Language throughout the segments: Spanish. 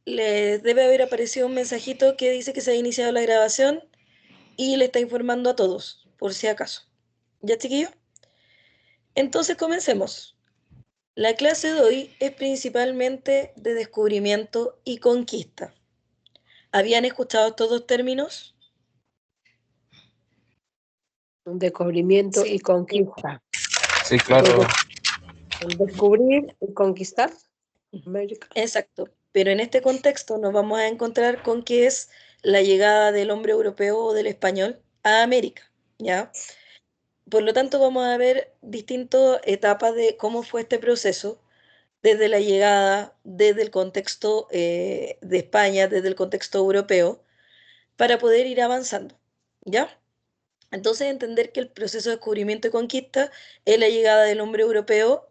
les debe haber aparecido un mensajito que dice que se ha iniciado la grabación y le está informando a todos, por si acaso. ¿Ya, chiquillos? Entonces comencemos. La clase de hoy es principalmente de descubrimiento y conquista. ¿Habían escuchado estos dos términos? Descubrimiento y Sí. conquista. Sí, claro. Descubrir y conquistar América. Exacto. Pero en este contexto nos vamos a encontrar con que es la llegada del hombre europeo o del español a América, ¿ya? Por lo tanto, vamos a ver distintas etapas de cómo fue este proceso, desde la llegada, desde el contexto de España, desde el contexto europeo, para poder ir avanzando, ¿ya? Entonces, entender que el proceso de descubrimiento y conquista es la llegada del hombre europeo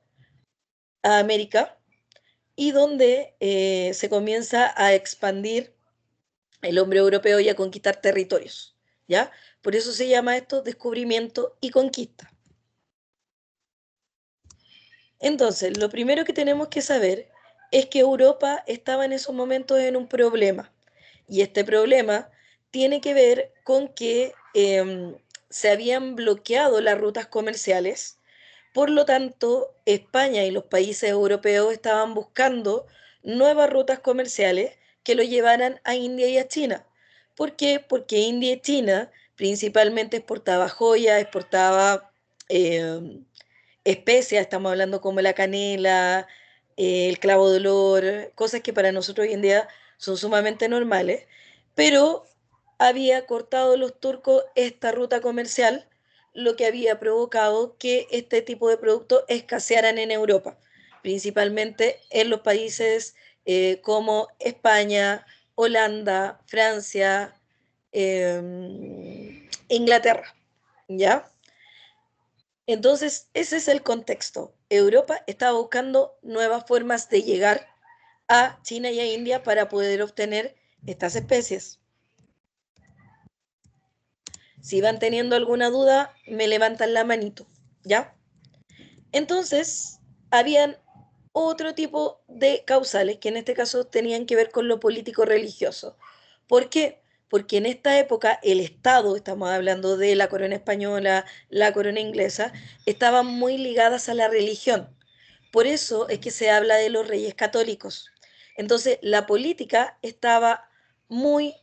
a América y donde se comienza a expandir el hombre europeo y a conquistar territorios, ¿ya? Por eso se llama esto descubrimiento y conquista. Entonces, lo primero que tenemos que saber es que Europa estaba en esos momentos en un problema. Y este problema tiene que ver con que se habían bloqueado las rutas comerciales. Por lo tanto, España y los países europeos estaban buscando nuevas rutas comerciales que lo llevaran a India y a China. ¿Por qué? Porque India y China principalmente exportaba joyas, exportaba eh, especias, estamos hablando como la canela, el clavo de olor, cosas que para nosotros hoy en día son sumamente normales, pero había cortado los turcos esta ruta comercial, lo que había provocado que este tipo de productos escasearan en Europa, principalmente en los países como España, Holanda, Francia, Inglaterra, ¿ya? Entonces, ese es el contexto. Europa estaba buscando nuevas formas de llegar a China y a India para poder obtener estas especies. Si van teniendo alguna duda, me levantan la manito, ¿ya? Entonces, habían otro tipo de causales que en este caso tenían que ver con lo político-religioso. ¿Por qué? Porque en esta época el Estado, estamos hablando de la corona española, la corona inglesa, estaban muy ligadas a la religión. Por eso es que se habla de los reyes católicos. Entonces, la política estaba muy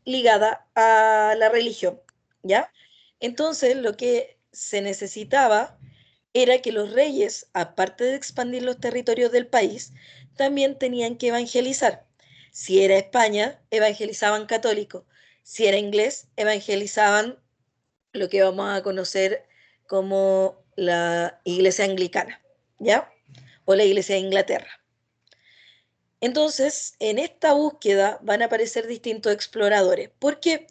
ligada a la religión, ¿ya? Entonces, lo que se necesitaba era que los reyes, aparte de expandir los territorios del país, también tenían que evangelizar. Si era España, evangelizaban católicos. Si era inglés, evangelizaban lo que vamos a conocer como la iglesia anglicana, ¿ya? O la iglesia de Inglaterra. Entonces, en esta búsqueda van a aparecer distintos exploradores. ¿Por qué?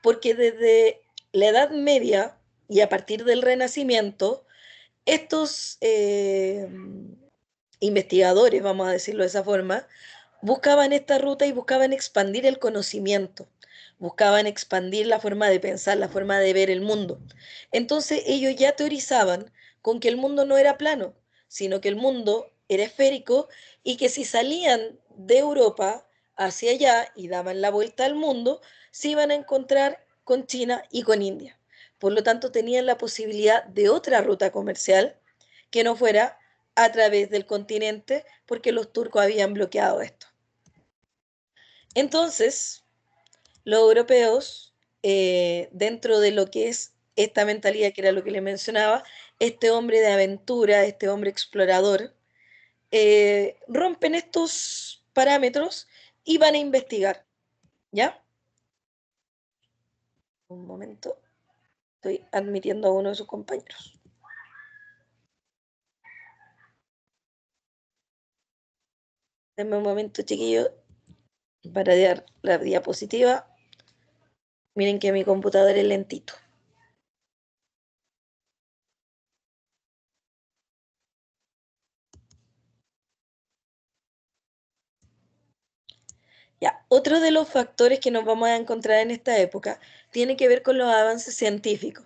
Porque desde la Edad Media y a partir del Renacimiento, estos investigadores, vamos a decirlo de esa forma, buscaban esta ruta y buscaban expandir el conocimiento, buscaban expandir la forma de pensar, la forma de ver el mundo. Entonces ellos ya teorizaban con que el mundo no era plano, sino que el mundo era esférico y que si salían de Europa hacia allá y daban la vuelta al mundo, se iban a encontrar con China y con India. Por lo tanto, tenían la posibilidad de otra ruta comercial que no fuera a través del continente, porque los turcos habían bloqueado esto. Entonces, los europeos, dentro de lo que es esta mentalidad, que era lo que le mencionaba, este hombre de aventura, este hombre explorador, rompen estos parámetros y van a investigar, ¿ya? Un momento, estoy admitiendo a uno de sus compañeros. Denme un momento, chiquillo, para dar la diapositiva. Miren que mi computador es lentito. Ya, otro de los factores que nos vamos a encontrar en esta época tiene que ver con los avances científicos.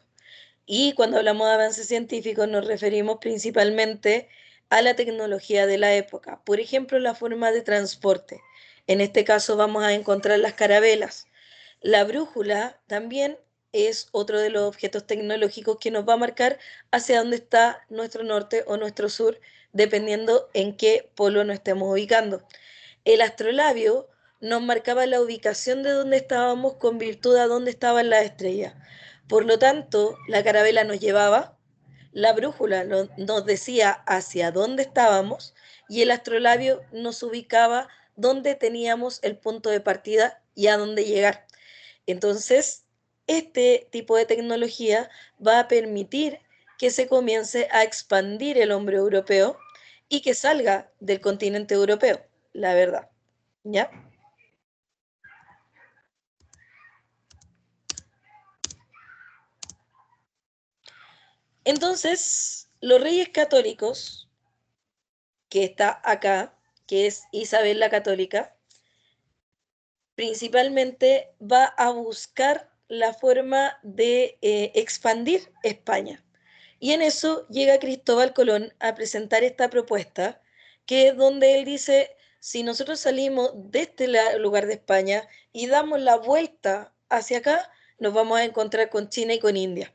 Y cuando hablamos de avances científicos nos referimos principalmente a la tecnología de la época. Por ejemplo, la forma de transporte. En este caso vamos a encontrar las carabelas. La brújula también es otro de los objetos tecnológicos que nos va a marcar hacia dónde está nuestro norte o nuestro sur, dependiendo en qué polo nos estemos ubicando. El astrolabio nos marcaba la ubicación de dónde estábamos con virtud a dónde estaban las estrellas. Por lo tanto, la carabela nos llevaba, la brújula nos decía hacia dónde estábamos y el astrolabio nos ubicaba dónde teníamos el punto de partida y a dónde llegar. Entonces, este tipo de tecnología va a permitir que se comience a expandir el hombre europeo y que salga del continente europeo, la verdad. ¿Ya? Entonces, los reyes católicos, que está acá, que es Isabel la Católica, principalmente va a buscar la forma de expandir España. Y en eso llega Cristóbal Colón a presentar esta propuesta, que es donde él dice, si nosotros salimos de este lugar de España y damos la vuelta hacia acá, nos vamos a encontrar con China y con India.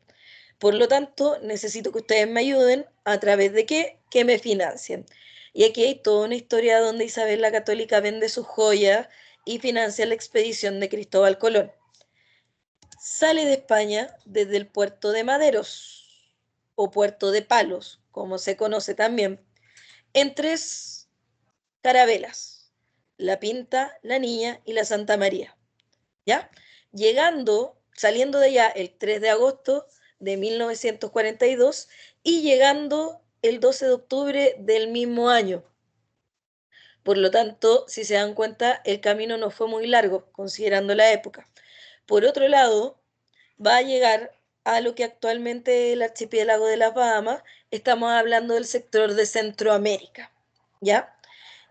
Por lo tanto, necesito que ustedes me ayuden a través de qué, que me financien. Y aquí hay toda una historia donde Isabel la Católica vende sus joyas y financia la expedición de Cristóbal Colón. Sale de España desde el puerto de Maderos o puerto de Palos, como se conoce también, en 3 carabelas, la Pinta, la Niña y la Santa María. ¿Ya? Saliendo de allá el 3 de agosto de 1942 y llegando el 12 de octubre del mismo año. Por lo tanto, si se dan cuenta, el camino no fue muy largo, considerando la época. Por otro lado, va a llegar a lo que actualmente es el archipiélago de las Bahamas. Estamos hablando del sector de Centroamérica, ¿ya?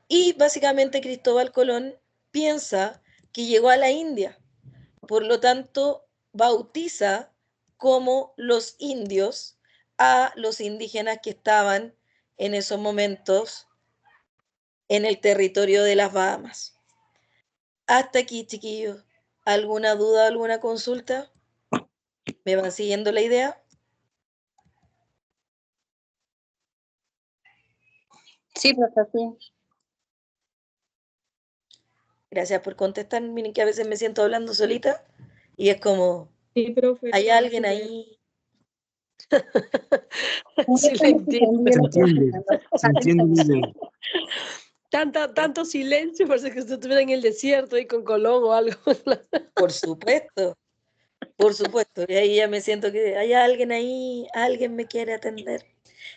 Y básicamente Cristóbal Colón piensa que llegó a la India. Por lo tanto, bautiza como los indios a los indígenas que estaban en esos momentos en el territorio de las Bahamas. Hasta aquí, chiquillos. ¿Alguna duda, alguna consulta? ¿Me van siguiendo la idea? Sí, profe, sí. Gracias por contestar. Miren que a veces me siento hablando solita y es como, Sí, profe, hay todo alguien súper. ahí. Sí, le entiendo. Se entiende, se entiende muy bien. Tanto silencio, parece que usted estuviera en el desierto ahí con Colón o algo. Por supuesto, por supuesto. Y ahí ya me siento que hay alguien ahí, alguien me quiere atender.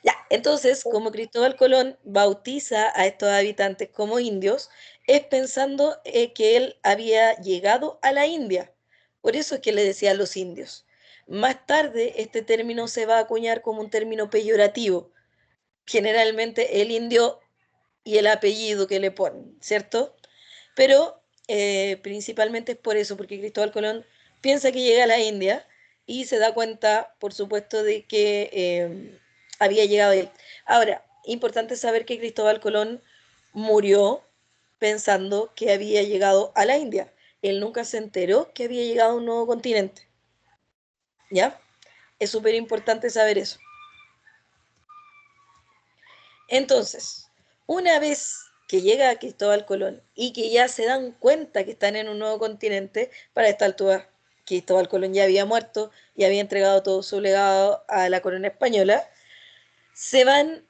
Ya, entonces, como Cristóbal Colón bautiza a estos habitantes como indios, es pensando que él había llegado a la India. Por eso es que le decía a los indios. Más tarde, este término se va a acuñar como un término peyorativo. Generalmente el indio y el apellido que le ponen, ¿cierto? Pero principalmente es por eso, porque Cristóbal Colón piensa que llega a la India y se da cuenta, por supuesto, de que había llegado él. Ahora, importante saber que Cristóbal Colón murió pensando que había llegado a la India. Él nunca se enteró que había llegado a un nuevo continente. ¿Ya? Es súper importante saber eso. Entonces, una vez que llega Cristóbal Colón y que ya se dan cuenta que están en un nuevo continente, para esta altura Cristóbal Colón ya había muerto y había entregado todo su legado a la corona española, se van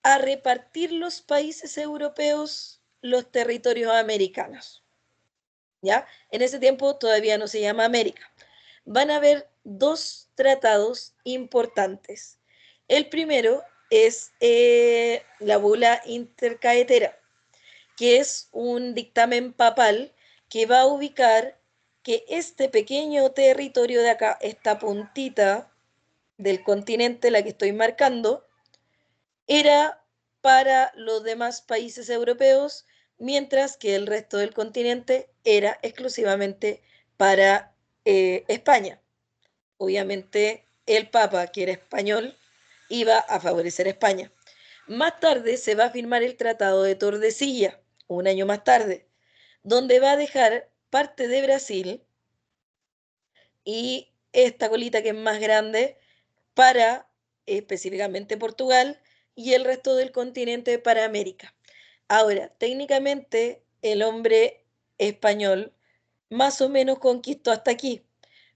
a repartir los países europeos los territorios americanos. ¿Ya? En ese tiempo todavía no se llama América. Van a haber 2 tratados importantes. El primero es la bula intercaetera, que es un dictamen papal que va a ubicar que este pequeño territorio de acá, esta puntita del continente, la que estoy marcando, era para los demás países europeos, mientras que el resto del continente era exclusivamente para España. Obviamente el Papa, que era español, iba a favorecer a España. Más tarde se va a firmar el Tratado de Tordesillas, un año más tarde, donde va a dejar parte de Brasil y esta colita que es más grande para específicamente Portugal y el resto del continente para América. Ahora, técnicamente el hombre español más o menos conquistó hasta aquí.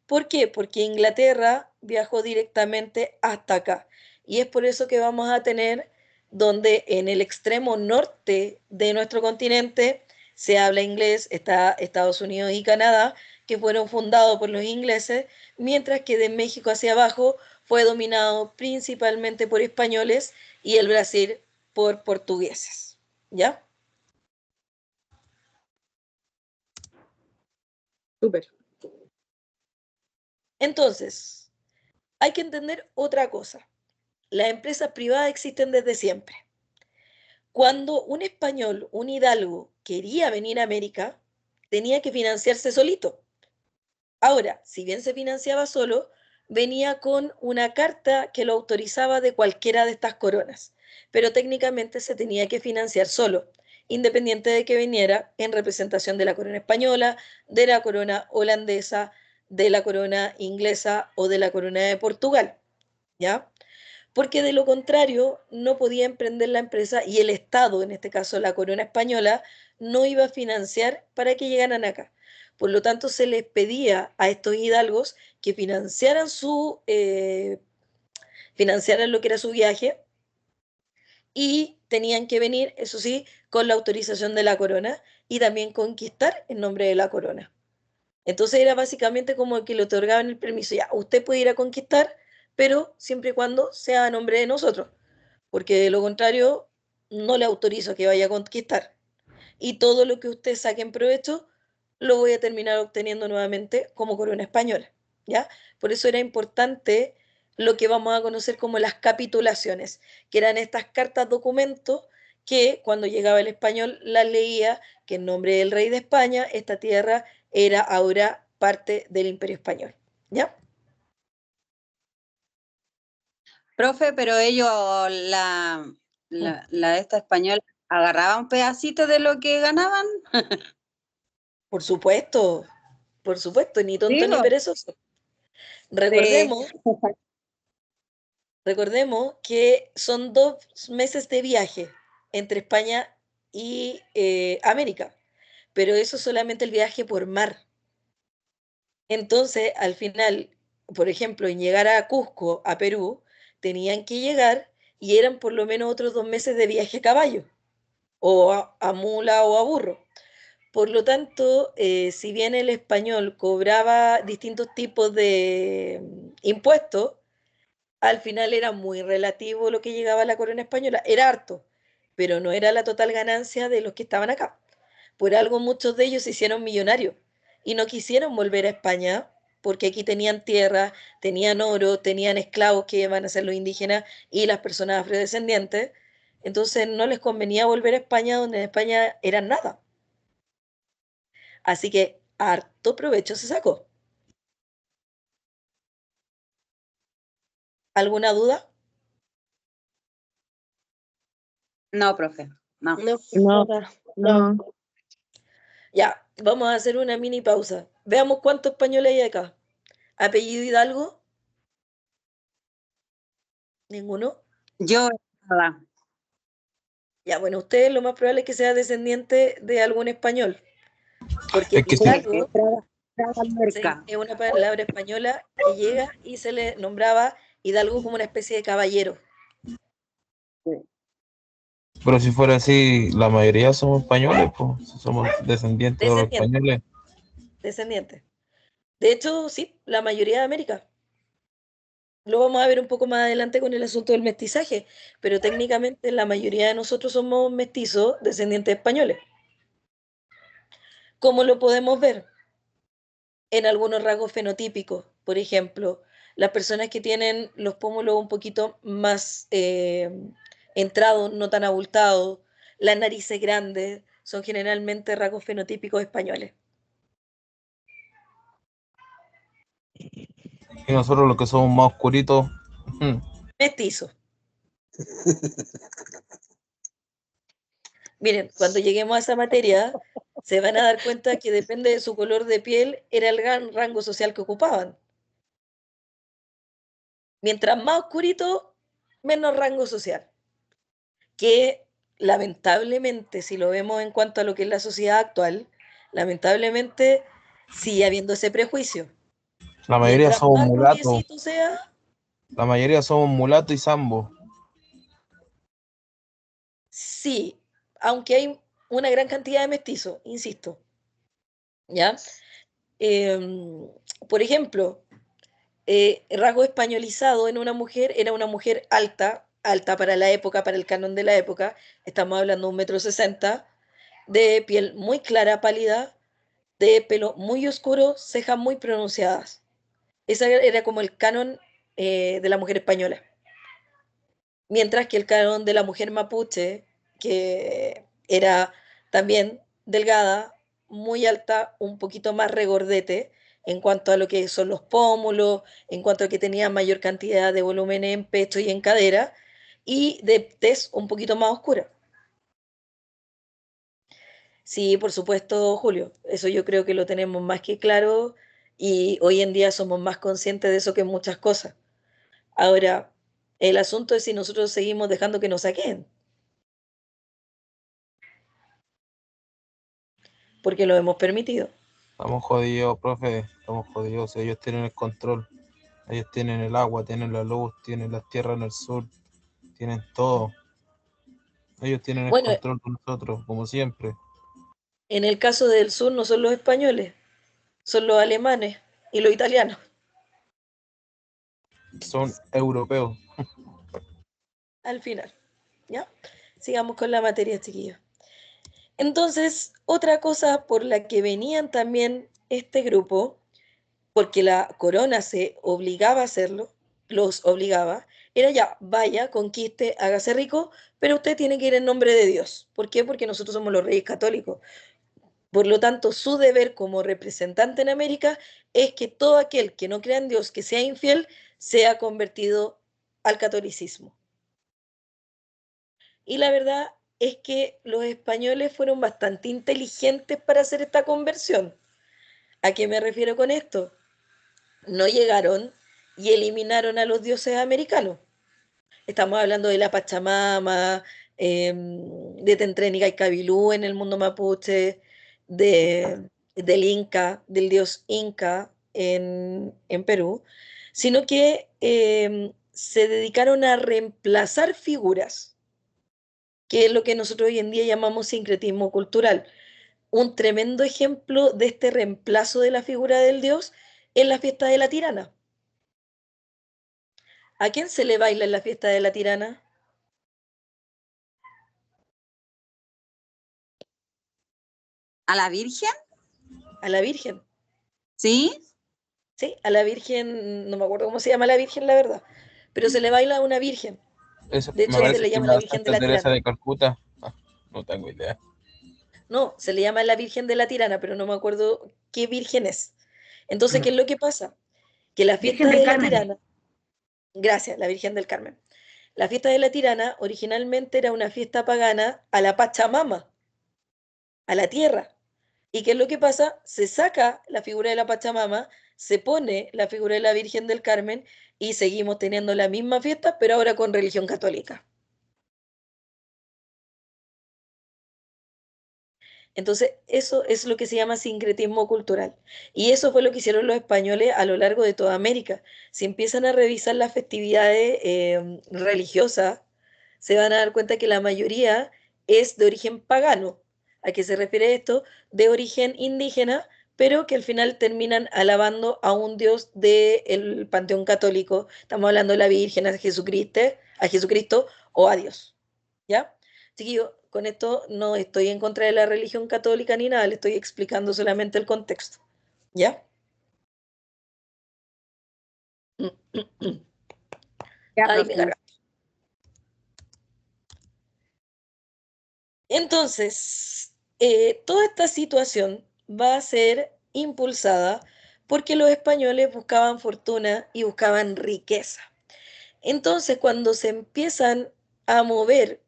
¿Por qué? Porque Inglaterra viajó directamente hasta acá. Y es por eso que vamos a tener donde en el extremo norte de nuestro continente se habla inglés, está Estados Unidos y Canadá, que fueron fundados por los ingleses, mientras que de México hacia abajo fue dominado principalmente por españoles y el Brasil por portugueses. ¿Ya? Súper. Entonces, hay que entender otra cosa. Las empresas privadas existen desde siempre. Cuando un español, un hidalgo, quería venir a América, tenía que financiarse solito. Ahora, si bien se financiaba solo, venía con una carta que lo autorizaba de cualquiera de estas coronas, pero técnicamente se tenía que financiar solo, independiente de que viniera en representación de la corona española, de la corona holandesa, de la corona inglesa o de la corona de Portugal, ¿ya? Porque de lo contrario no podía emprender la empresa y el Estado, en este caso la corona española, no iba a financiar para que llegaran acá. Por lo tanto, se les pedía a estos hidalgos que financiaran lo que era su viaje y tenían que venir, eso sí, con la autorización de la corona y también conquistar en nombre de la corona. Entonces era básicamente como que le otorgaban el permiso, ya, usted puede ir a conquistar, pero siempre y cuando sea a nombre de nosotros, porque de lo contrario no le autorizo que vaya a conquistar. Y todo lo que usted saque en provecho lo voy a terminar obteniendo nuevamente como corona española, ¿ya? Por eso era importante lo que vamos a conocer como las capitulaciones, que eran estas cartas documentos que cuando llegaba el español las leía que en nombre del rey de España esta tierra era ahora parte del Imperio Español, ¿ya? Profe, pero ellos, la esta española, agarraban pedacitos de lo que ganaban. Por supuesto, ni tonto ni Digo, perezoso. sí. Recordemos que son 2 meses de viaje entre España y América, pero eso es solamente el viaje por mar. Entonces, al final, por ejemplo, en llegar a Cusco, a Perú, tenían que llegar y eran por lo menos otros 2 meses de viaje a caballo, o a mula o a burro. Por lo tanto, si bien el español cobraba distintos tipos de impuestos, al final era muy relativo lo que llegaba a la corona española. Era harto, pero no era la total ganancia de los que estaban acá. Por algo muchos de ellos se hicieron millonarios y no quisieron volver a España porque aquí tenían tierra, tenían oro, tenían esclavos que iban a ser los indígenas y las personas afrodescendientes. Entonces no les convenía volver a España donde en España eran nada. Así que harto provecho se sacó. ¿Alguna duda? No, profe, no. No, No, nada. no. Ya, vamos a hacer una mini pausa. Veamos cuántos españoles hay acá. ¿Apellido Hidalgo? ¿Ninguno? Yo, nada. Ya, bueno, usted lo más probable es que sea descendiente de algún español, porque Es que sí. Hidalgo Cerca. es una palabra española que llega y se le nombraba Hidalgo como una especie de caballero. Pero si fuera así, la mayoría somos españoles, pues somos descendientes de los Descendiente, españoles. descendiente. De hecho, sí, la mayoría de América. Lo vamos a ver un poco más adelante con el asunto del mestizaje, pero técnicamente la mayoría de nosotros somos mestizos descendientes españoles. ¿Cómo lo podemos ver? En algunos rasgos fenotípicos. Por ejemplo, las personas que tienen los pómulos un poquito más entrados, no tan abultados, las narices grandes, son generalmente rasgos fenotípicos españoles. Y nosotros los que somos más oscuritos, Mestizo. Miren, cuando lleguemos a esa materia, se van a dar cuenta que depende de su color de piel, era el gran rango social que ocupaban. Mientras más oscurito, menos rango social. Que lamentablemente, si lo vemos en cuanto a lo que es la sociedad actual, lamentablemente sigue habiendo ese prejuicio. La mayoría Mientras somos más mulatos. rubiecito sea, La mayoría somos mulatos y sambo. sí, aunque hay una gran cantidad de mestizos, insisto, ¿ya? Por ejemplo, rasgo españolizado en una mujer era una mujer alta, alta para la época, para el canon de la época, estamos hablando de 1,60 m, de piel muy clara, pálida, de pelo muy oscuro, cejas muy pronunciadas. Ese era como el canon de la mujer española. Mientras que el canon de la mujer mapuche, que era también delgada, muy alta, un poquito más regordete en cuanto a lo que son los pómulos, en cuanto a que tenía mayor cantidad de volumen en pecho y en cadera, y de tez un poquito más oscura. Sí, por supuesto, Julio, eso yo creo que lo tenemos más que claro y hoy en día somos más conscientes de eso que muchas cosas. Ahora, el asunto es si nosotros seguimos dejando que nos saquen, porque lo hemos permitido. Estamos jodidos, profe. Estamos jodidos. Ellos tienen el control. Ellos tienen el agua, tienen la luz, tienen las tierras en el sur, tienen todo. Ellos tienen el Bueno, control de nosotros, como siempre. en el caso del sur no son los españoles, son los alemanes y los italianos, Son europeos. al final. ¿Ya? Sigamos con la materia, chiquillos. Entonces, otra cosa por la que venían también este grupo, porque la corona se obligaba a hacerlo, los obligaba, era ya, vaya, conquiste, hágase rico, pero usted tiene que ir en nombre de Dios. ¿Por qué? Porque nosotros somos los reyes católicos. Por lo tanto, su deber como representante en América es que todo aquel que no crea en Dios, que sea infiel, sea convertido al catolicismo. Y la verdad es que los españoles fueron bastante inteligentes para hacer esta conversión. ¿A qué me refiero con esto? No llegaron y eliminaron a los dioses americanos. Estamos hablando de la Pachamama, de Tentrénica y Cabilú en el mundo mapuche, del Inca, del dios Inca en Perú, sino que se dedicaron a reemplazar figuras, que es lo que nosotros hoy en día llamamos sincretismo cultural. Un tremendo ejemplo de este reemplazo de la figura del dios es la fiesta de la tirana. ¿A quién se le baila en la fiesta de la tirana? ¿A la Virgen? A la Virgen. ¿Sí? Sí, a la Virgen, no me acuerdo cómo se llama la Virgen, la verdad, pero se le baila a una Virgen. Eso, De me hecho, se parece le que es llama la la Virgen de Santa la Teresa Tirana. de Calcuta. No tengo idea. No, se le llama la Virgen de la Tirana, pero no me acuerdo qué Virgen es. Entonces, ¿qué es lo que pasa? Que la Virgen fiesta del de la Carmen. Tirana, gracias, la Virgen del Carmen. La fiesta de la Tirana originalmente era una fiesta pagana a la Pachamama, a la tierra. ¿Y qué es lo que pasa? Se saca la figura de la Pachamama, se pone la figura de la Virgen del Carmen y seguimos teniendo la misma fiesta, pero ahora con religión católica. Entonces, eso es lo que se llama sincretismo cultural. Y eso fue lo que hicieron los españoles a lo largo de toda América. Si empiezan a revisar las festividades religiosas, se van a dar cuenta que la mayoría es de origen pagano. ¿A qué se refiere esto? De origen indígena, pero que al final terminan alabando a un dios del panteón católico. Estamos hablando de la Virgen, a Jesucristo o a Dios. ¿Ya? Chiquillo, con esto no estoy en contra de la religión católica ni nada, le estoy explicando solamente el contexto. ¿Ya? Ya, Ay, me profe. carga. Entonces, toda esta situación va a ser impulsada porque los españoles buscaban fortuna y buscaban riqueza. Entonces, cuando se empiezan a mover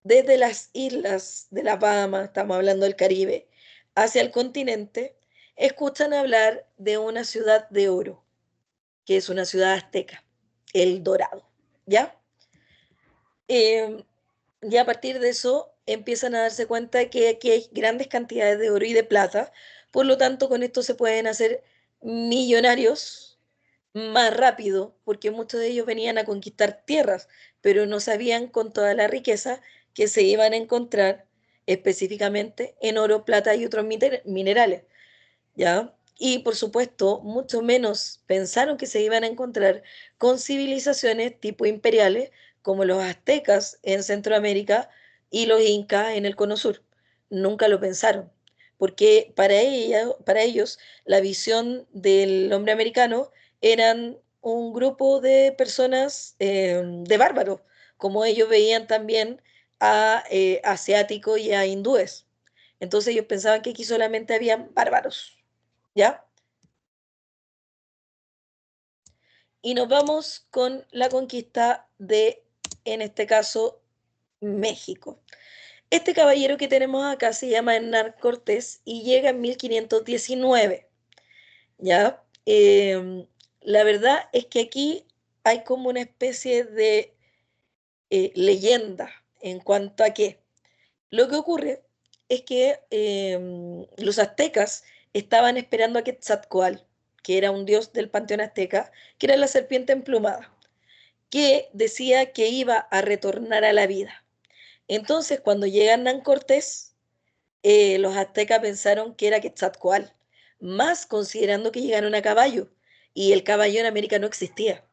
desde las islas de las Bahamas, estamos hablando del Caribe, hacia el continente, escuchan hablar de una ciudad de oro, que es una ciudad azteca, El Dorado, ¿ya? Eh, y a partir de eso empiezan a darse cuenta de que aquí hay grandes cantidades de oro y de plata, por lo tanto con esto se pueden hacer millonarios más rápido, porque muchos de ellos venían a conquistar tierras, pero no sabían con toda la riqueza que se iban a encontrar específicamente en oro, plata y otros minerales, ¿ya? Y por supuesto, mucho menos pensaron que se iban a encontrar con civilizaciones tipo imperiales como los aztecas en Centroamérica y los incas en el Cono Sur. Nunca lo pensaron, porque para ellos la visión del hombre americano eran un grupo de personas de bárbaros, como ellos veían también a asiáticos y a hindúes. Entonces ellos pensaban que aquí solamente habían bárbaros, ¿ya? Y nos vamos con la conquista de, en este caso, México. Este caballero que tenemos acá se llama Hernán Cortés y llega en 1519, ¿ya? La verdad es que aquí hay como una especie de leyenda en cuanto a que lo que ocurre es que los aztecas estaban esperando a Quetzalcóatl, que era un dios del panteón azteca, que era la serpiente emplumada, que decía que iba a retornar a la vida. Entonces, cuando llega Hernán Cortés, los aztecas pensaron que era Quetzalcóatl, más considerando que llegaron a caballo, y el caballo en América no existía.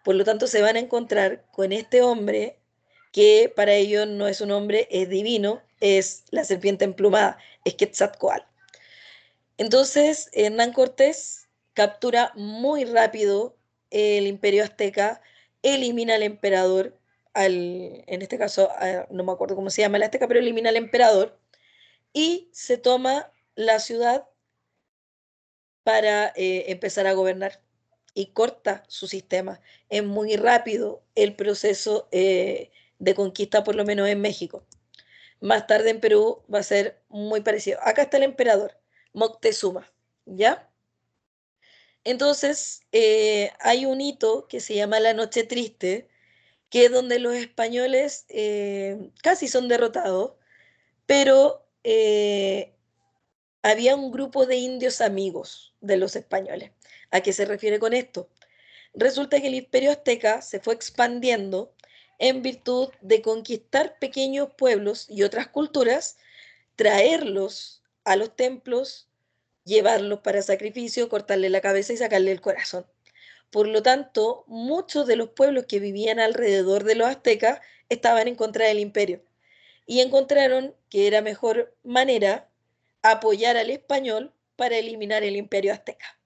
Por lo tanto, se van a encontrar con este hombre que para ellos no es un hombre, es divino, es la serpiente emplumada, es Quetzalcóatl. Entonces, Hernán Cortés captura muy rápido el imperio azteca, elimina al emperador, en este caso, no me acuerdo cómo se llama el azteca, pero elimina al emperador y se toma la ciudad para empezar a gobernar y corta su sistema. Es muy rápido el proceso de conquista, por lo menos en México. Más tarde en Perú va a ser muy parecido. Acá está el emperador, Moctezuma, ¿ya? Entonces, hay un hito que se llama la Noche Triste, que es donde los españoles casi son derrotados, pero había un grupo de indios amigos de los españoles. ¿A qué se refiere con esto? Resulta que el imperio azteca se fue expandiendo en virtud de conquistar pequeños pueblos y otras culturas, traerlos a los templos, llevarlos para sacrificio, cortarle la cabeza y sacarle el corazón. Por lo tanto, muchos de los pueblos que vivían alrededor de los aztecas estaban en contra del imperio y encontraron que era mejor manera apoyar al español para eliminar el imperio azteca.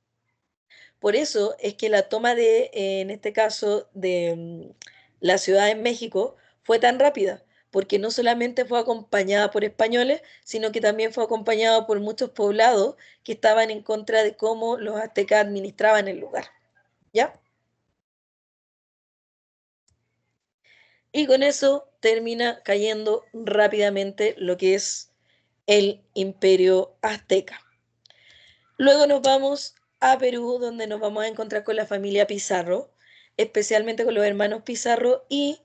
Por eso es que la toma de, en este caso, de la ciudad en México fue tan rápida, porque no solamente fue acompañada por españoles, sino que también fue acompañada por muchos poblados que estaban en contra de cómo los aztecas administraban el lugar. ¿Ya? Y con eso termina cayendo rápidamente lo que es el imperio azteca. Luego nos vamos a Perú, donde nos vamos a encontrar con la familia Pizarro, especialmente con los hermanos Pizarro y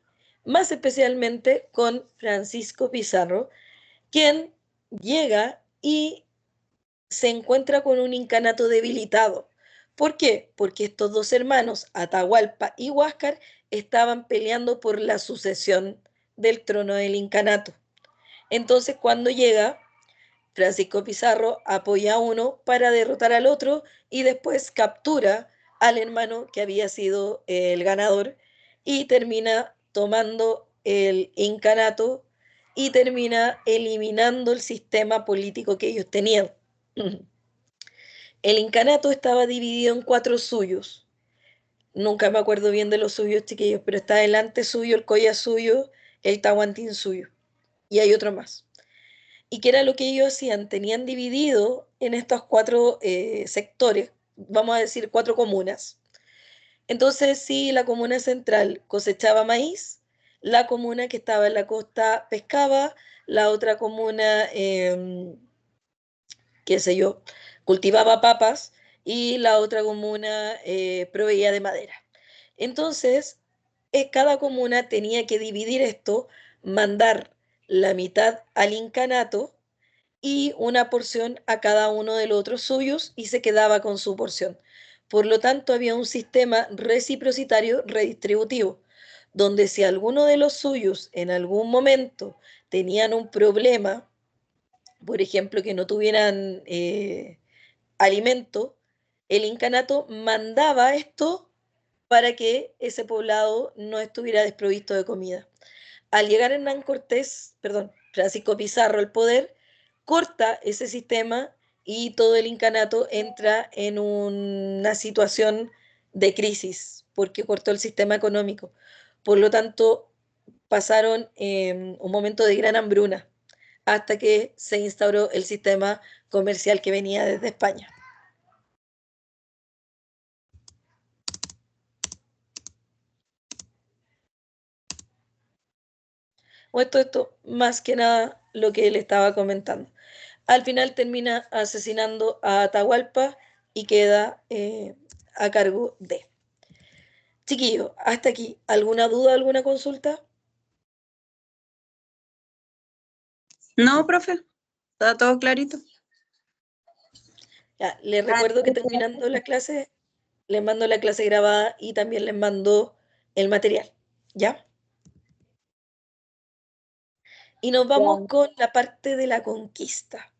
más especialmente con Francisco Pizarro, quien llega y se encuentra con un incanato debilitado. ¿Por qué? Porque estos dos hermanos, Atahualpa y Huáscar, estaban peleando por la sucesión del trono del incanato. Entonces, cuando llega, Francisco Pizarro apoya a uno para derrotar al otro y después captura al hermano que había sido el ganador y termina tomando el incanato y termina eliminando el sistema político que ellos tenían. El incanato estaba dividido en 4 suyos. Nunca me acuerdo bien de los suyos, chiquillos, pero está el antes suyo, el Coya suyo, el Tahuantín suyo. Y hay otro más. ¿Y qué era lo que ellos hacían? Tenían dividido en estos 4 sectores, vamos a decir 4 comunas. Entonces, sí, la comuna central cosechaba maíz, la comuna que estaba en la costa pescaba, la otra comuna qué sé yo, cultivaba papas y la otra comuna proveía de madera. Entonces, cada comuna tenía que dividir esto, mandar la mitad al incanato y una porción a cada uno de los otros suyos y se quedaba con su porción. Por lo tanto, había un sistema reciprocitario redistributivo, donde si alguno de los suyos en algún momento tenían un problema, por ejemplo, que no tuvieran alimento, el incanato mandaba esto para que ese poblado no estuviera desprovisto de comida. Al llegar Hernán Cortés, perdón, Francisco Pizarro al poder, corta ese sistema y todo el incanato entra en una situación de crisis porque cortó el sistema económico. Por lo tanto, pasaron un momento de gran hambruna hasta que se instauró el sistema comercial que venía desde España. O esto más que nada lo que él estaba comentando. Al final termina asesinando a Atahualpa y queda a cargo de. Chiquillo, hasta aquí, ¿alguna duda, alguna consulta? No, profe, está todo clarito. Ya, les recuerdo que terminando la clase, les mando la clase grabada y también les mando el material, ¿ya? Y nos vamos con la parte de la conquista.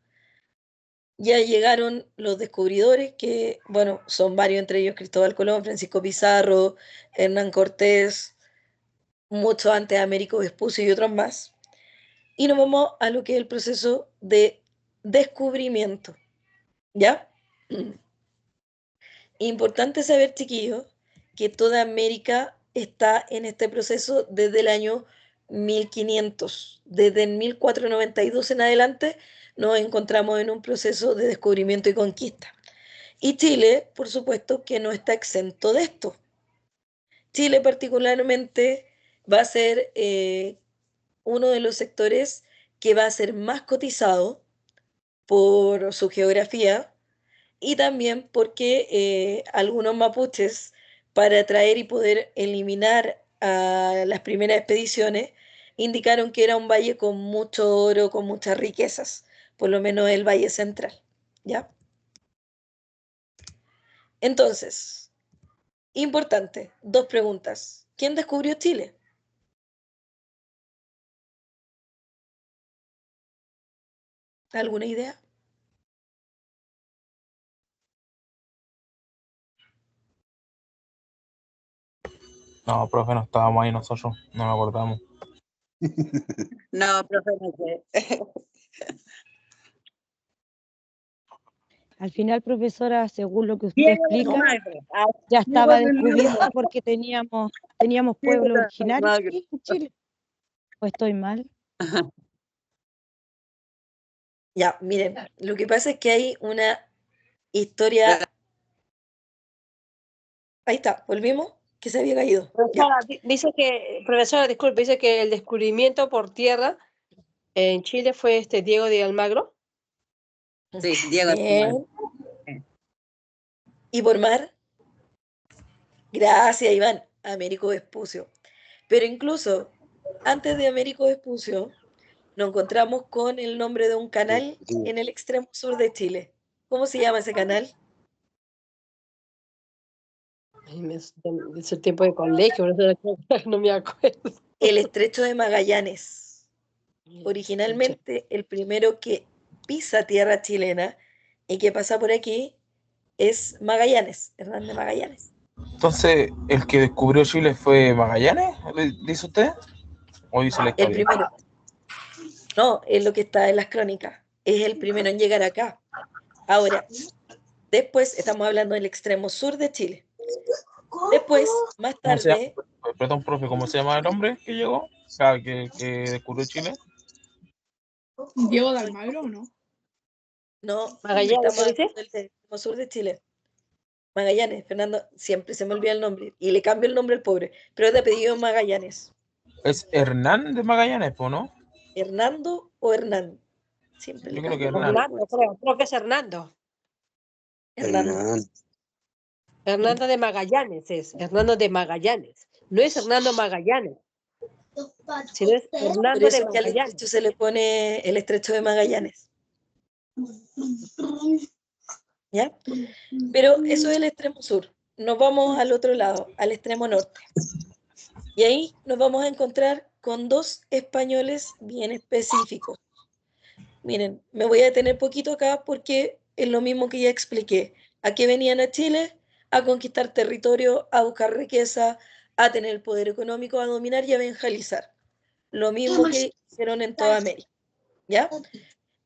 Ya llegaron los descubridores, que, bueno, son varios, entre ellos Cristóbal Colón, Francisco Pizarro, Hernán Cortés, mucho antes Américo Vespucio y otros más. Y nos vamos a lo que es el proceso de descubrimiento, ¿ya? Importante saber, chiquillos, que toda América está en este proceso desde el año 1500. Desde el 1492 en adelante nos encontramos en un proceso de descubrimiento y conquista. Y Chile, por supuesto, que no está exento de esto. Chile particularmente va a ser uno de los sectores que va a ser más cotizado por su geografía y también porque algunos mapuches, para atraer y poder eliminar a las primeras expediciones, indicaron que era un valle con mucho oro, con muchas riquezas, por lo menos el Valle Central, ¿ya? Entonces, importante, dos preguntas. ¿Quién descubrió Chile? ¿Alguna idea? No, profe, no estábamos ahí nosotros, no nos acordamos. No, profe, no sé. Al final, profesora, según lo que usted Diego explica, Almagro. ya estaba Diego descubierto porque teníamos pueblo originario Almagro. aquí en Chile. ¿O estoy mal? Ya, miren, lo que pasa es que hay una historia. Ahí está, volvimos, que se había caído. Ya. Dice que, profesora, disculpe, dice que el descubrimiento por tierra en Chile fue Diego de Almagro. Sí, Diego Almagro. Bien. ¿Y por mar? Gracias, Iván. Américo Vespucio. Pero incluso antes de Américo Vespucio, nos encontramos con el nombre de un canal en el extremo sur de Chile. ¿Cómo se llama ese canal? Es el tiempo de colegio, no me acuerdo. El Estrecho de Magallanes. Originalmente, el primero que pisa tierra chilena y que pasa por aquí es Magallanes, Hernán de Magallanes. Entonces, ¿el que descubrió Chile fue Magallanes? ¿Dice usted? ¿O dice la El historia? primero. No, es lo que está en las crónicas. Es el primero en llegar acá. Ahora, después estamos hablando del extremo sur de Chile. Después, más ¿Cómo se llama? tarde, Perdón, profe, ¿cómo se llama el hombre que llegó? O sea, que descubrió Chile. ¿Diego de Almagro o no? no, Magallanes, estamos ¿qué dice? hablando del extremo sur de Chile. Magallanes, Fernando, siempre se me olvida el nombre y le cambio el nombre al pobre, pero es de apellido Magallanes. Es Hernán de Magallanes, ¿no? ¿Hernando o Hernán? Siempre Yo le creo que cambio. Hernán. Hernando, creo que es Hernando. Hernando. Hernando de Magallanes es, Hernando de Magallanes. No es Hernando Magallanes, sino es Por Hernando de eso es que al estrecho Magallanes. se le pone el estrecho de Magallanes. ¿Ya? Pero eso es el extremo sur. Nos vamos al otro lado, al extremo norte. Y ahí nos vamos a encontrar con dos españoles bien específicos. Miren, me voy a detener poquito acá porque es lo mismo que ya expliqué. ¿A qué venían a Chile? A conquistar territorio, a buscar riqueza, a tener el poder económico, a dominar y a evangelizar. Lo mismo que hicieron en toda América. ¿Ya?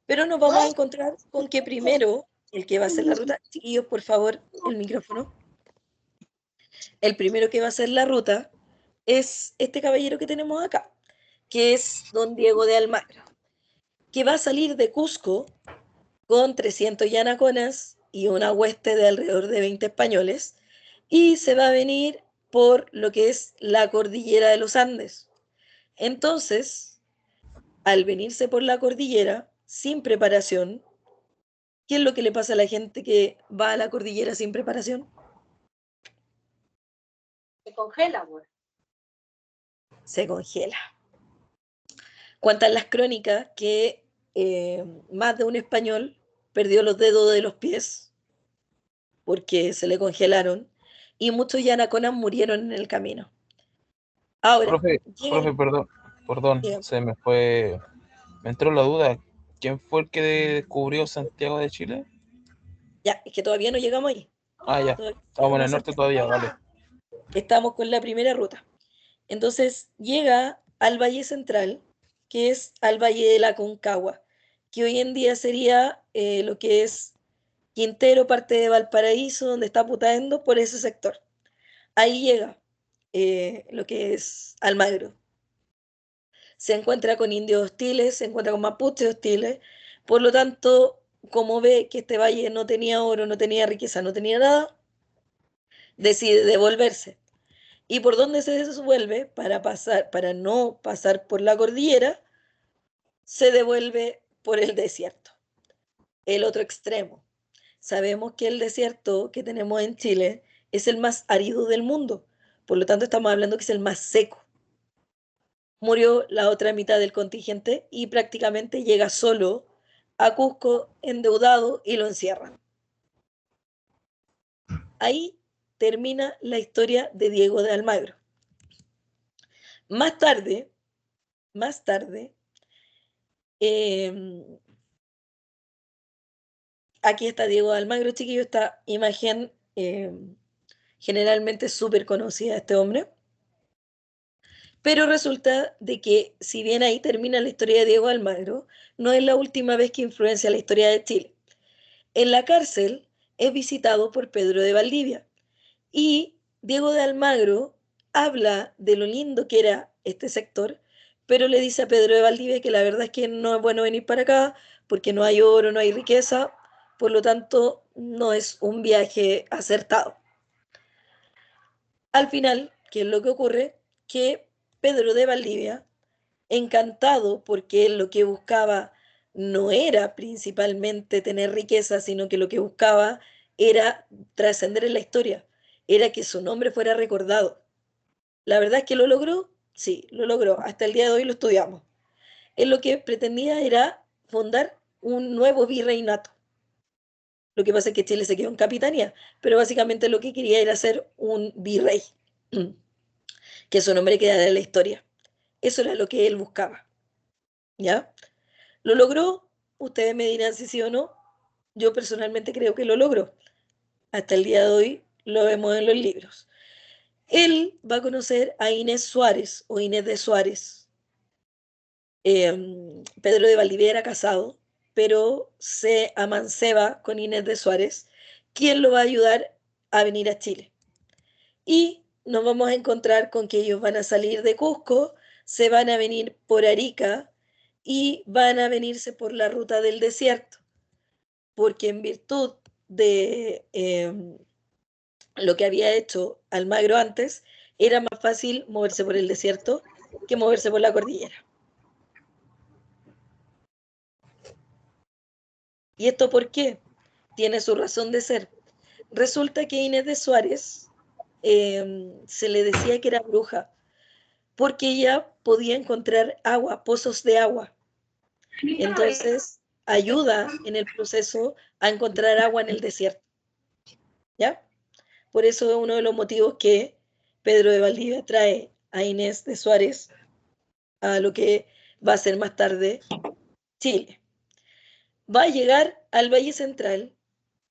Pero nos vamos a encontrar con que primero, el que va a hacer la ruta, chiquillos, por favor, el micrófono. El primero que va a hacer la ruta es este caballero que tenemos acá, que es don Diego de Almagro, que va a salir de Cusco con 300 yanaconas y una hueste de alrededor de 20 españoles, y se va a venir por lo que es la cordillera de los Andes. Entonces, al venirse por la cordillera, sin preparación, ¿qué es lo que le pasa a la gente que va a la cordillera sin preparación? Se congela, güey. Se congela. Cuentan las crónicas que más de un español perdió los dedos de los pies porque se le congelaron y muchos yanaconas murieron en el camino. Ahora, Profe, perdón, llega, se me fue, me entró la duda. ¿Quién fue el que descubrió Santiago de Chile? ya, es que todavía no llegamos ahí. Ah, ya, Todavía no estamos en llegamos el a norte Santiago. todavía, vale. Estamos con la primera ruta. Entonces llega al Valle Central, que es al Valle de la Concagua, que hoy en día sería lo que es Quintero, parte de Valparaíso, donde está Putaendo, por ese sector. Ahí llega lo que es Almagro. Se encuentra con indios hostiles, se encuentra con mapuches hostiles, por lo tanto, como ve que este valle no tenía oro, no tenía riqueza, no tenía nada, decide devolverse. ¿Y por dónde se devuelve? Para no pasar por la cordillera, se devuelve por el desierto, el otro extremo. Sabemos que el desierto que tenemos en Chile es el más árido del mundo, por lo tanto estamos hablando que es el más seco. Murió la otra mitad del contingente y prácticamente llega solo a Cusco endeudado y lo encierran. Ahí termina la historia de Diego de Almagro. Más tarde, eh, aquí está Diego de Almagro, chiquillo, esta imagen generalmente súper conocida de este hombre. Pero resulta de que, si bien ahí termina la historia de Diego de Almagro, no es la última vez que influencia la historia de Chile. En la cárcel es visitado por Pedro de Valdivia y Diego de Almagro habla de lo lindo que era este sector, pero le dice a Pedro de Valdivia que la verdad es que no es bueno venir para acá porque no hay oro, no hay riqueza, por lo tanto no es un viaje acertado. Al final, ¿qué es lo que ocurre? Que Pedro de Valdivia, encantado porque él lo que buscaba no era principalmente tener riqueza, sino que lo que buscaba era trascender en la historia, era que su nombre fuera recordado. La verdad es que lo logró, sí, lo logró, hasta el día de hoy lo estudiamos. Él lo que pretendía era fundar un nuevo virreinato. Lo que pasa es que Chile se quedó en capitanía, pero básicamente lo que quería era ser un virrey, que su nombre quedara en la historia. Eso era lo que él buscaba, ¿ya? ¿Lo logró? Ustedes me dirán si sí o no. Yo personalmente creo que lo logró. Hasta el día de hoy lo vemos en los libros. Él va a conocer a Inés Suárez o Inés de Suárez. Pedro de Valdivia era casado, pero se amanceba con Inés de Suárez, quien lo va a ayudar a venir a Chile. Y nos vamos a encontrar con que ellos van a salir de Cusco, se van a venir por Arica y van a venirse por la ruta del desierto, porque en virtud de lo que había hecho Almagro antes, era más fácil moverse por el desierto que moverse por la cordillera. ¿Y esto por qué? Tiene su razón de ser. Resulta que Inés de Suárez se le decía que era bruja porque ella podía encontrar agua, pozos de agua. Entonces, ayuda en el proceso a encontrar agua en el desierto. ¿Ya? Por eso es uno de los motivos que Pedro de Valdivia trae a Inés de Suárez a lo que va a ser más tarde Chile. Va a llegar al Valle Central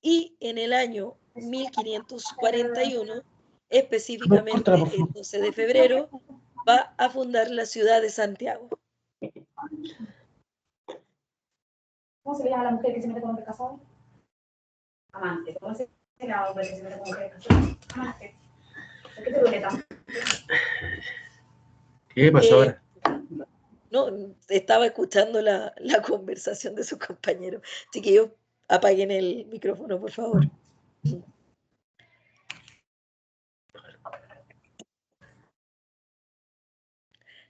y en el año 1541, específicamente el 12 de febrero, va a fundar la ciudad de Santiago. ¿Cómo se llama la mujer que se mete con hombre casado? Amante. ¿Cómo se llama la mujer que se mete con hombre casado? Amante. ¿Por qué te duele tanto? ¿Qué pasó ahora? No, estaba escuchando la conversación de sus compañeros. Chiquillos, apaguen el micrófono, por favor.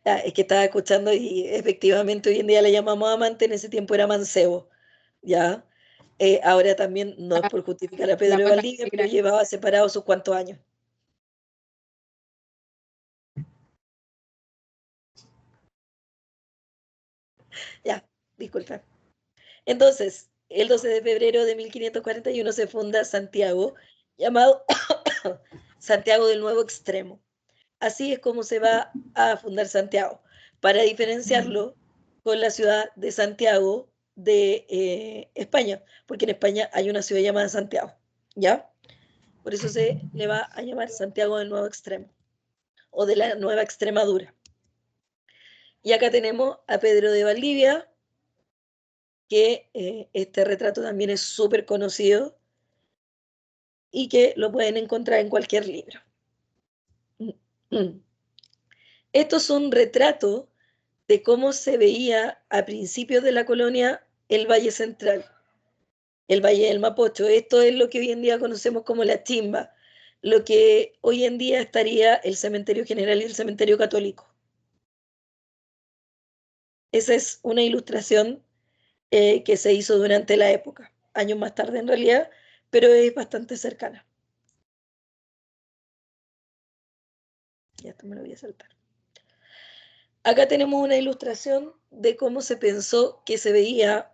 Es que estaba escuchando y efectivamente hoy en día le llamamos amante, en ese tiempo era mancebo, ¿ya? Ahora también, no es por justificar a Pedro de Valdivia, pero llevaba separados sus cuantos años. Ya, disculpa. Entonces, el 12 de febrero de 1541 se funda Santiago, llamado Santiago del Nuevo Extremo. Así es como se va a fundar Santiago, para diferenciarlo con la ciudad de Santiago de España, porque en España hay una ciudad llamada Santiago, ¿ya? Por eso se le va a llamar Santiago del Nuevo Extremo, o de la Nueva Extremadura. Y acá tenemos a Pedro de Valdivia, que este retrato también es súper conocido y que lo pueden encontrar en cualquier libro. Esto es un retrato de cómo se veía a principios de la colonia el Valle Central, el Valle del Mapocho. Esto es lo que hoy en día conocemos como la Chimba, lo que hoy en día estaría el Cementerio General y el Cementerio Católico. Esa es una ilustración que se hizo durante la época, años más tarde en realidad, pero es bastante cercana. Ya esto me lo voy a saltar. Acá tenemos una ilustración de cómo se pensó que se veía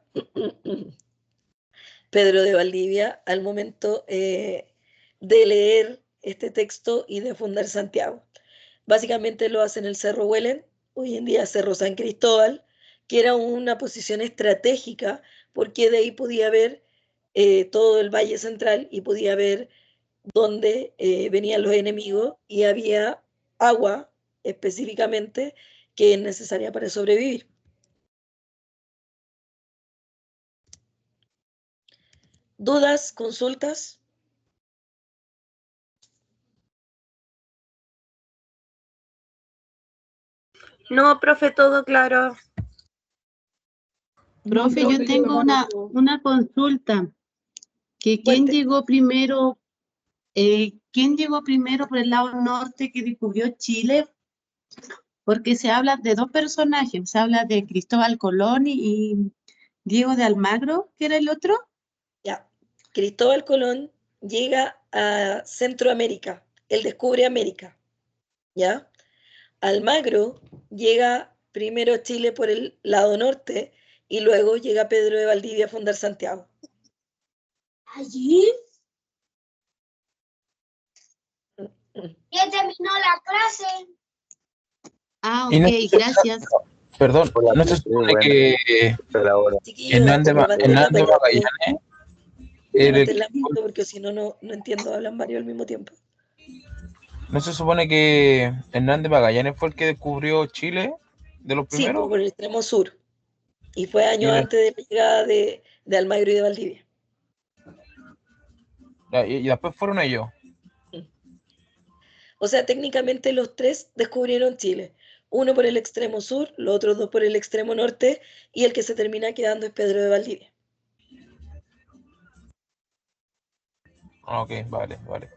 Pedro de Valdivia al momento de leer este texto y de fundar Santiago. Básicamente lo hace en el Cerro Huelen, hoy en día Cerro San Cristóbal, que era una posición estratégica porque de ahí podía ver todo el Valle Central y podía ver dónde venían los enemigos y había agua específicamente que es necesaria para sobrevivir. ¿Dudas? ¿Consultas? No, profe, todo claro. Profe, yo tengo una consulta. ¿Quién Cuente. llegó primero? ¿Quién llegó primero por el lado norte que descubrió Chile? Porque se habla de dos personajes. Se habla de Cristóbal Colón y Diego de Almagro, ¿que era el otro? Ya. Cristóbal Colón llega a Centroamérica. Él descubre América. ¿Ya? Almagro llega primero a Chile por el lado norte y luego llega Pedro de Valdivia a fundar Santiago. ¿Allí? Ya terminó la clase. Ah, Y no- ok, gracias. Perdón, no se supone que Chiquillos, Hernández levanten la manito. Magallanes era Levanten la manito porque si no, no entiendo, hablan varios al mismo tiempo. ¿No se supone que Hernández Magallanes fue el que descubrió Chile de los Sí, primeros? por el extremo sur. Y fue años Y, antes de la llegada de Almagro y de Valdivia. y después fueron ellos. O sea, técnicamente los tres descubrieron Chile. Uno por el extremo sur, los otros dos por el extremo norte, y el que se termina quedando es Pedro de Valdivia. Ok, vale, vale.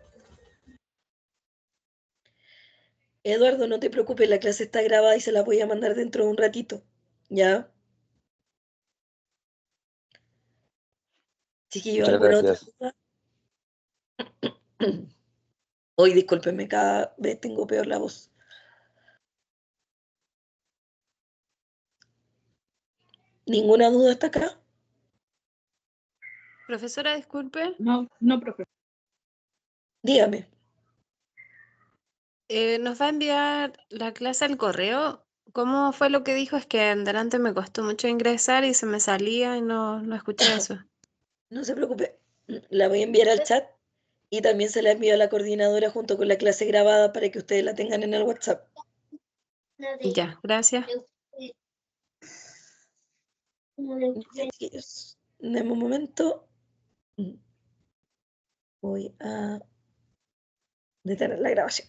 Eduardo, no te preocupes, la clase está grabada y se la voy a mandar dentro de un ratito. ¿Ya? Chiquillo, Muchas ¿alguna otra gracias. duda? Hoy, discúlpenme, cada vez tengo peor la voz. ¿Ninguna duda hasta acá? Profesora, disculpe. No, profe. Dígame. ¿Nos va a enviar la clase al correo? ¿Cómo fue lo que dijo? Es que en delante me costó mucho ingresar y se me salía y no escuché eso. No se preocupe. La voy a enviar al chat y también se la envío a la coordinadora junto con la clase grabada para que ustedes la tengan en el WhatsApp. Ya, gracias. Ya, chiquillos, deme un momento. Voy a detener la grabación.